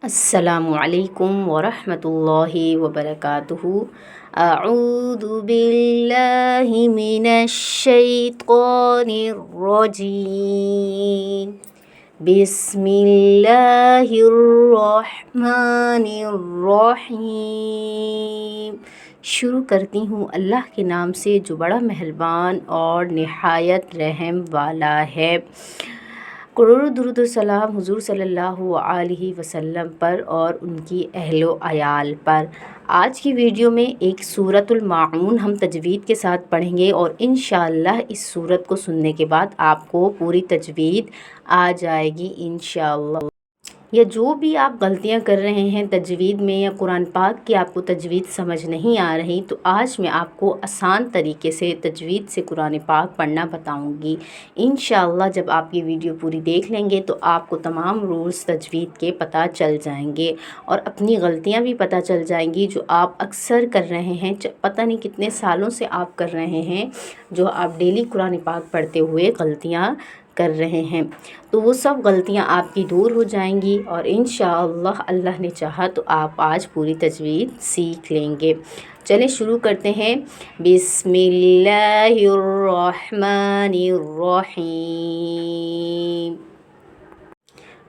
السلام علیکم ورحمۃ اللہ وبرکاتہ۔ اعوذ باللہ من الشیطان الرجیم، بسم اللہ الرحمن الرحیم۔ شروع کرتی ہوں اللہ کے نام سے جو بڑا مہربان اور نہایت رحم والا ہے۔ کروڑوں درود و سلام حضور صلی اللہ علیہ وسلم پر اور ان کی اہل و عیال پر۔ آج کی ویڈیو میں ایک سورۃ الماعون ہم تجوید کے ساتھ پڑھیں گے اور انشاءاللہ اس سورت کو سننے کے بعد آپ کو پوری تجوید آ جائے گی انشاءاللہ۔ یا جو بھی آپ غلطیاں کر رہے ہیں تجوید میں یا قرآن پاک کی آپ کو تجوید سمجھ نہیں آ رہی، تو آج میں آپ کو آسان طریقے سے تجوید سے قرآن پاک پڑھنا بتاؤں گی انشاءاللہ۔ جب آپ یہ ویڈیو پوری دیکھ لیں گے تو آپ کو تمام رولز تجوید کے پتہ چل جائیں گے اور اپنی غلطیاں بھی پتہ چل جائیں گی جو آپ اکثر کر رہے ہیں، پتہ نہیں کتنے سالوں سے آپ کر رہے ہیں، جو آپ ڈیلی قرآن پاک پڑھتے ہوئے غلطیاں کر رہے ہیں، تو وہ سب غلطیاں آپ کی دور ہو جائیں گی اور انشاءاللہ اللہ نے چاہا تو آپ آج پوری تجوید سیکھ لیں گے۔ چلیں شروع کرتے ہیں۔ بسم اللہ الرحمن الرحیم۔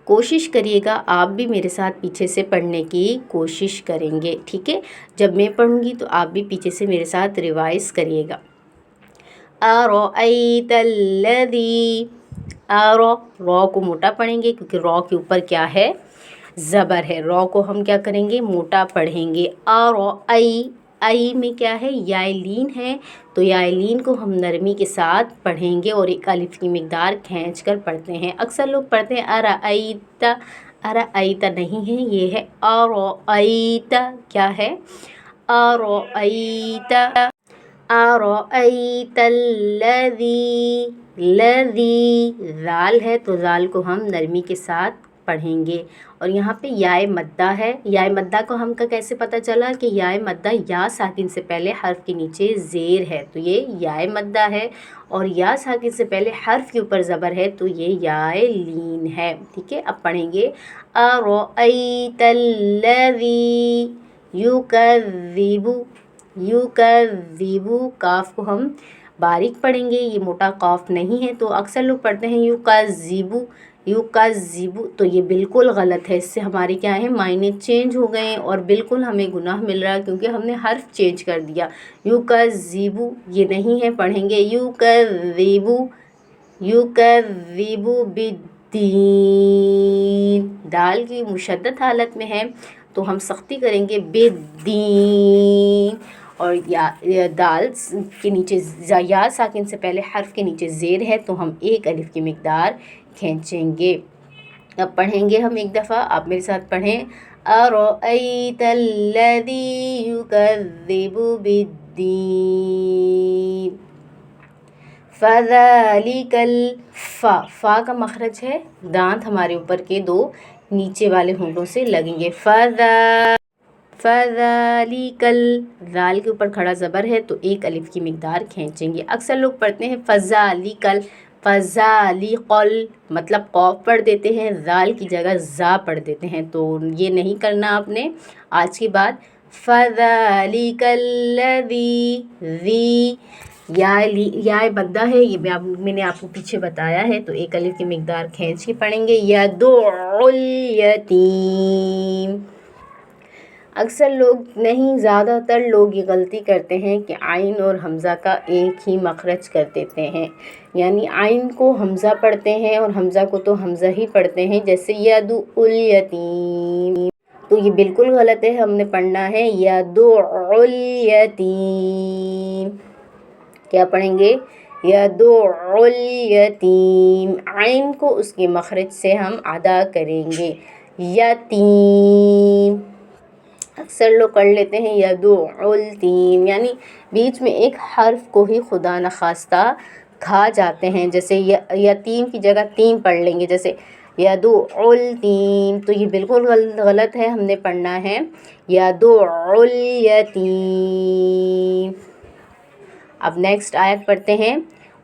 کوشش کریے گا آپ بھی میرے ساتھ پیچھے سے پڑھنے کی کوشش کریں گے، ٹھیک ہے؟ جب میں پڑھوں گی تو آپ بھی پیچھے سے میرے ساتھ ریوائز کریے گا۔ ارأیت الذی، رو کو موٹا پڑھیں گے کیونکہ رو کے اوپر کیا ہے؟ زبر ہے۔ رو کو ہم کیا کریں گے؟ موٹا پڑھیں گے۔ ای میں کیا ہے؟ یائے لین ہے، تو یائے لین کو ہم نرمی کے ساتھ پڑھیں گے اور ایک الف کی مقدار کھینچ کر پڑھتے ہیں۔ اکثر لوگ پڑھتے ہیں ارأیت، ارأیت نہیں ہے، یہ ہے ارأیت۔ کیا ہے؟ ارأیت، ارأیت الذی، لذی ذال ہے تو ذال کو ہم نرمی کے ساتھ پڑھیں گے اور یہاں پہ یائے مدہ ہے۔ یائے مدہ کو ہم کا کیسے پتہ چلا کہ یائے مدہ یا ساکن سے پہلے حرف کے نیچے زیر ہے تو یہ یائے مدہ ہے، اور یا ساکن سے پہلے حرف کے اوپر زبر ہے تو یہ یائے لین ہے، ٹھیک ہے؟ اب پڑھیں گے ارأیت الذی یکذب، یکذب، کاف کو ہم باریک پڑھیں گے، یہ موٹا قاف نہیں ہے، تو اکثر لوگ پڑھتے ہیں یکذب، یکذب، تو یہ بالکل غلط ہے۔ اس سے ہمارے کیا ہے؟ معنی چینج ہو گئے اور بالکل ہمیں گناہ مل رہا ہے کیونکہ ہم نے حرف چینج کر دیا۔ یکذب یہ نہیں ہے، پڑھیں گے یکذب، یکذب بالدین، دال کی مشدد حالت میں ہے تو ہم سختی کریں گے بالدین، اور یا دال کے نیچے یا ساکن سے پہلے حرف کے نیچے زیر ہے تو ہم ایک الف کی مقدار کھینچیں گے۔ اب پڑھیں گے ہم ایک دفعہ، آپ میرے ساتھ پڑھیں ارأیت الذی یکذب بالدین، فذلک فا کا مخرج ہے، دانت ہمارے اوپر کے دو نیچے والے ہونٹوں سے لگیں گے۔ فذلک، ذال کے اوپر کھڑا زبر ہے تو ایک الف کی مقدار کھینچیں گے۔ اکثر لوگ پڑھتے ہیں فذلک، فذلک، مطلب قاف پڑھ دیتے ہیں، ذال کی جگہ زا پڑھ دیتے ہیں، تو یہ نہیں کرنا آپ نے آج کے بعد۔ فذلک الذی، ذی یا مدہ ہے، یہ میں نے آپ کو پیچھے بتایا ہے، تو ایک الف کی مقدار کھینچ کے پڑھیں گے۔ یدعو الیتیم، اکثر لوگ نہیں، زیادہ تر لوگ یہ غلطی کرتے ہیں کہ عین اور حمزہ کا ایک ہی مخرج کر دیتے ہیں، یعنی عین کو حمزہ پڑھتے ہیں اور حمزہ کو تو حمزہ ہی پڑھتے ہیں، جیسے یدعو الیتیم، تو یہ بالکل غلط ہے۔ ہم نے پڑھنا ہے یدعو الیتیم، کیا پڑھیں گے؟ یدعو الیتیم، عین کو اس کے مخرج سے ہم ادا کریں گے، یتیم۔ اکثر لوگ پڑھ لیتے ہیں یدعو التیم، یعنی بیچ میں ایک حرف کو ہی خدا نخواستہ کھا جاتے ہیں، جیسے یتیم کی جگہ تیم پڑھ لیں گے، جیسے یدعو التیم، تو یہ بالکل غلط ہے۔ ہم نے پڑھنا ہے یدعو الیتیم۔ اب نیکسٹ آیت پڑھتے ہیں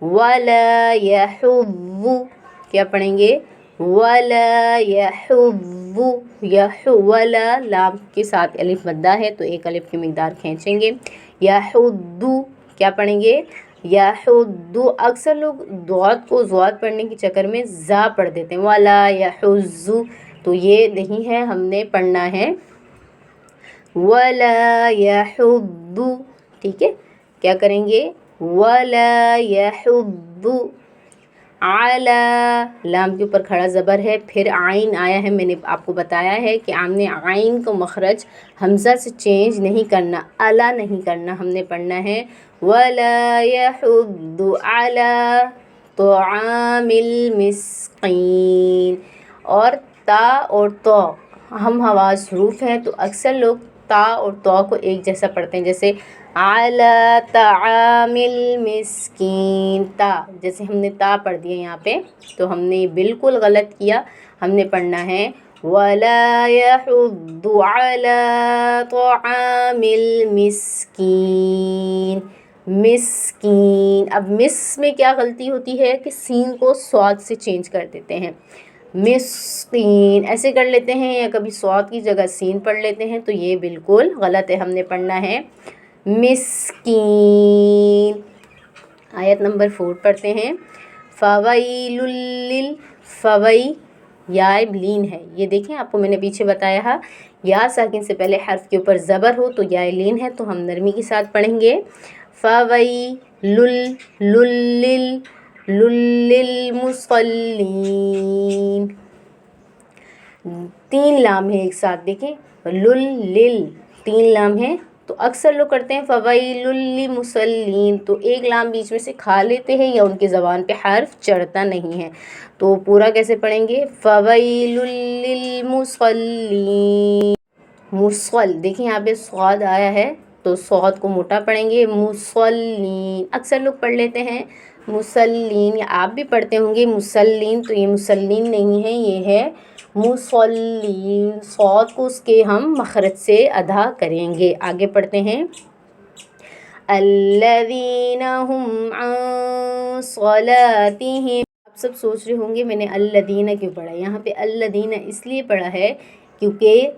وَلَا يَحُضُّ، کیا پڑھیں گے؟ ولا يحض ولا لام کے ساتھ الف مدہ ہے تو ایک الف کی مقدار کھینچیں گے. یحض کیا پڑھیں گے؟ یحض. اکثر لوگ ضاد کو ضاد پڑھنے کے چکر میں زا پڑھ دیتے ہیں. ولا یحض تو یہ نہیں ہے، ہم نے پڑھنا ہے ولا یحض. ٹھیک ہے، کیا کریں گے؟ ولا یحض علی، لام کے اوپر کھڑا زبر ہے، پھر عین آیا ہے. میں نے آپ کو بتایا ہے کہ ہم نے عین کو مخرج حمزہ سے چینج نہیں کرنا، الا نہیں کرنا، ہم نے پڑھنا ہے ولا یحض علی طعام المسکین. اور تا اور تو ہم حواس حروف ہیں تو اکثر لوگ تا اور تو کو ایک جیسا پڑھتے ہیں، جیسے علی طعام المسکین. تا جیسے ہم نے تا پڑھ دیا یہاں پہ تو ہم نے بالکل غلط کیا. ہم نے پڑھنا ہے ولا یحض علی طعام المسکین. مسکین. اب مس میں کیا غلطی ہوتی ہے کہ سین کو صاد سے چینج کر دیتے ہیں، مسکین ایسے کر لیتے ہیں، یا کبھی صاد کی جگہ سین پڑھ لیتے ہیں، تو یہ بالکل غلط ہے. ہم نے پڑھنا ہے مسکین. آیت نمبر 4 پڑھتے ہیں. فویل فوی یا لین ہے، یہ دیکھیں آپ کو میں نے پیچھے بتایا ہے یا ساکن سے پہلے حرف کے اوپر زبر ہو تو یا لین ہے، تو ہم نرمی کے ساتھ پڑھیں گے فویل للمصلین. 3 لام ہے ایک ساتھ، دیکھیں لل 3 لام ہے تو اکثر لوگ کرتے ہیں فویل للمصلین، تو ایک لام بیچ میں سے کھا لیتے ہیں یا ان کی زبان پہ حرف چڑھتا نہیں ہے. تو پورا کیسے پڑھیں گے؟ فویل للمصلین. مصل دیکھیں یہاں پہ صاد آیا ہے تو صاد کو موٹا پڑھیں گے مصلین. اکثر لوگ پڑھ لیتے ہیں مسلین، یا آپ بھی پڑھتے ہوں گے مسلین، تو یہ مسلین نہیں ہے، یہ ہے مصلین. صاد کو اس کے ہم مخرج سے ادا کریں گے. آگے پڑھتے ہیں الذین هم عن صلاتهم. آپ سب سوچ رہے ہوں گے میں نے الذین کیوں پڑھا؟ یہاں پہ الذین اس لیے پڑھا ہے کیونکہ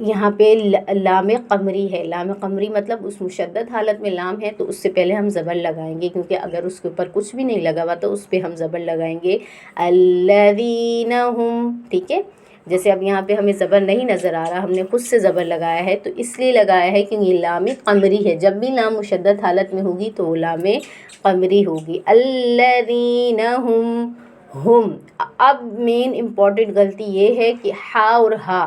یہاں پہ لام قمری ہے. لام قمری مطلب اس مشدد حالت میں لام ہے تو اس سے پہلے ہم زبر لگائیں گے، کیونکہ اگر اس کے اوپر کچھ بھی نہیں لگا ہوا تو اس پہ ہم زبر لگائیں گے الذین هم. ٹھیک ہے، جیسے اب یہاں پہ ہمیں زبر نہیں نظر آ رہا، ہم نے خود سے زبر لگایا ہے، تو اس لیے لگایا ہے کہ یہ لام قمری ہے. جب بھی لام مشدد حالت میں ہوگی تو وہ لام قمری ہوگی. الذین ہم. اب مین امپورٹنٹ غلطی یہ ہے کہ ہا اور ہا،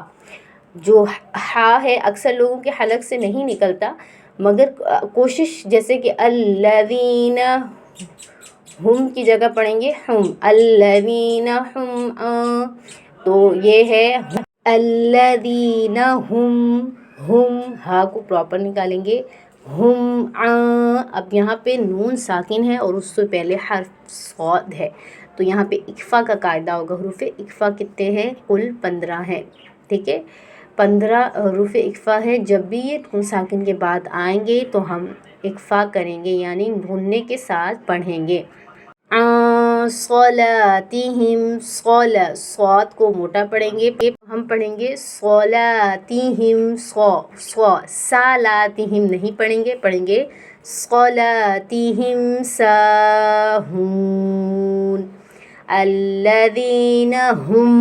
جو ہا ہے اکثر لوگوں کے حلق سے نہیں نکلتا، مگر کوشش جیسے کہ الذین ہم کی جگہ پڑھیں گے ہم، الذین ہم تو یہ ہے الذین ہم ہا کو پراپر نکالیں گے ہم. اب یہاں پہ نون ساکن ہے اور اس سے پہلے حرف صاد ہے، تو یہاں پہ اکفا کا قاعدہ ہوگا. حروف اکفا کتنے ہیں؟ کل 15 ہیں. ٹھیک ہے، 15 حروف اکفا ہے. جب بھی یہ نون ساکن کے بعد آئیں گے تو ہم اکفا کریں گے، یعنی بھوننے کے ساتھ پڑھیں گے. صلاتہم صاد کو موٹا پڑھیں گے، ہم پڑھیں گے صلاتہم صلاتہم نہیں پڑھیں گے، پڑھیں گے صلاتہم ساہون. الذین ہم،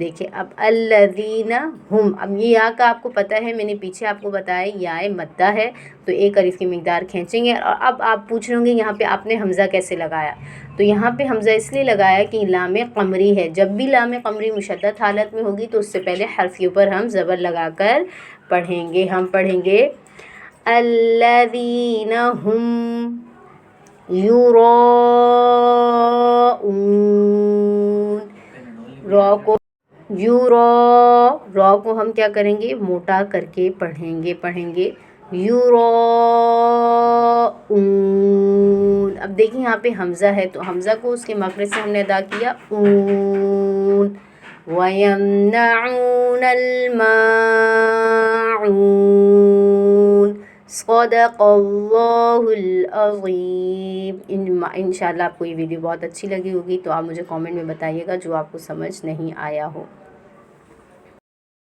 دیکھیں اب الذین ہم، اب یہ یا کا آپ کو پتہ ہے، میں نے پیچھے آپ کو بتایا یا مدہ ہے تو ایک الف کی مقدار کھینچیں گے. اور اب آپ پوچھ رہے ہوں گے یہاں پہ آپ نے حمزہ کیسے لگایا؟ تو یہاں پہ حمزہ اس لیے لگایا کہ لام قمری ہے. جب بھی لام قمری مشدد حالت میں ہوگی تو اس سے پہلے حرف کے اوپر ہم زبر لگا کر پڑھیں گے. ہم پڑھیں گے الذین ہم یراؤون. را کو ہم کیا کریں گے؟ موٹا کر کے پڑھیں گے یراؤون. اب دیکھیں یہاں پہ حمزہ ہے تو حمزہ کو اس کے مخرج سے ہم نے ادا کیا اون. وَيَمْنَعُونَ الْمَاعُونَ. صدق اللہ العظیم۔ انشاءاللہ آپ کو یہ ویڈیو بہت اچھی لگی ہوگی تو آپ مجھے کامنٹ میں بتائیے گا جو آپ کو سمجھ نہیں آیا ہو۔